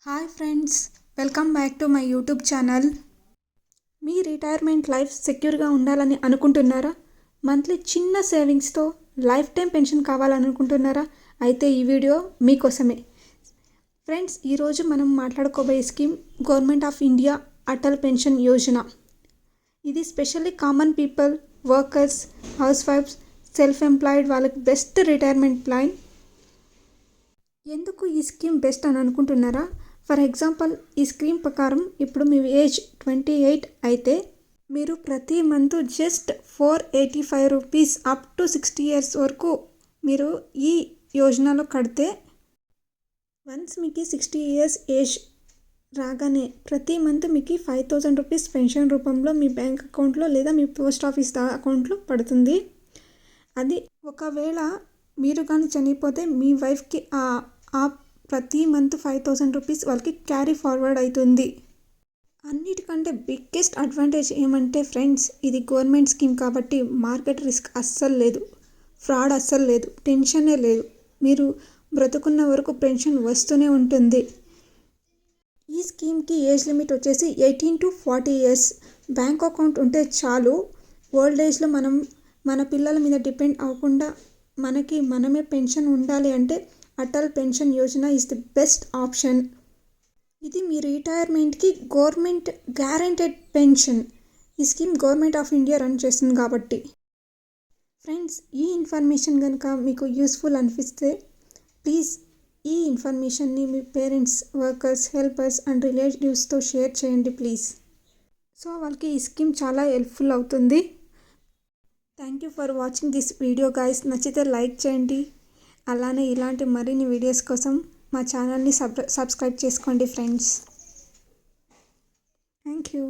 Hi friends, welcome back to my YouTube channel. మీ retirement life సెక్యూర్గా ఉండాలని అనుకుంటున్నారా? మంత్లీ చిన్న సేవింగ్స్తో లైఫ్ టైం పెన్షన్ కావాలనుకుంటున్నారా? అయితే ఈ వీడియో మీకోసమే. ఫ్రెండ్స్, ఈరోజు మనం మాట్లాడుకోబోయే scheme government of India Atal Pension Yojana. ఇది specially common people, workers, house wives, self employed వాళ్ళకి బెస్ట్ రిటైర్మెంట్ ప్లాన్. ఎందుకు ఈ స్కీమ్ బెస్ట్ అని అనుకుంటున్నారా? ఫర్ ఎగ్జాంపుల్, ఈ స్కీమ్ ప్రకారం ఇప్పుడు మీ ఏజ్ 28 అయితే మీరు ప్రతి month just ₹485 up to 60 years వరకు మీరు ఈ యోజనలో కడితే, వన్స్ మీకు 60 years ఏజ్ రాగానే ప్రతి మంత్ మీకు ₹5,000 పెన్షన్ రూపంలో మీ బ్యాంక్ అకౌంట్లో లేదా మీ పోస్ట్ ఆఫీస్ అకౌంట్లో పడుతుంది. అది ఒకవేళ మీరు కానీ చనిపోతే మీ వైఫ్కి ఆ ప్రతి మంత్ ₹5,000 వాళ్ళకి క్యారీ ఫార్వర్డ్ అవుతుంది. అన్నిటికంటే బిగ్గెస్ట్ అడ్వాంటేజ్ ఏమంటే ఫ్రెండ్స్, ఇది గవర్నమెంట్ స్కీమ్ కాబట్టి మార్కెట్ రిస్క్ అస్సలు లేదు, ఫ్రాడ్ అస్సలు లేదు, టెన్షనే లేదు. మీరు బ్రతుకున్న వరకు పెన్షన్ వస్తూనే ఉంటుంది. ఈ స్కీమ్కి ఏజ్ లిమిట్ వచ్చేసి 18 to 40 years. బ్యాంక్ అకౌంట్ ఉంటే చాలు. ఓల్డ్ ఏజ్లో మనం మన పిల్లల మీద డిపెండ్ అవ్వకుండా మనమే పెన్షన్ ఉండాలి అంటే Atal Pension Yojana is the best option. ఇది మీ రిటైర్మెంట్కి గవర్నమెంట్ గ్యారెంటెడ్ పెన్షన్. ఈ scheme government of India run చేస్తుంది కాబట్టి. ఫ్రెండ్స్, ఈ ఇన్ఫర్మేషన్ కనుక మీకు యూస్ఫుల్ అనిపిస్తే ప్లీజ్ ఈ ఇన్ఫర్మేషన్ని మీ పేరెంట్స్, వర్కర్స్, హెల్పర్స్ అండ్ రిలేటివ్స్తో షేర్ చేయండి ప్లీజ్. సో వాళ్ళకి ఈ స్కీమ్ చాలా హెల్ప్ఫుల్ అవుతుంది. Thank you for watching this video guys. నచ్చితే లైక్ చేయండి. అలానే ఇలాంటి మరిన్ని వీడియోస్ కోసం మా ఛానల్ని సబ్స్క్రైబ్ చేసుకోండి ఫ్రెండ్స్. Thank you.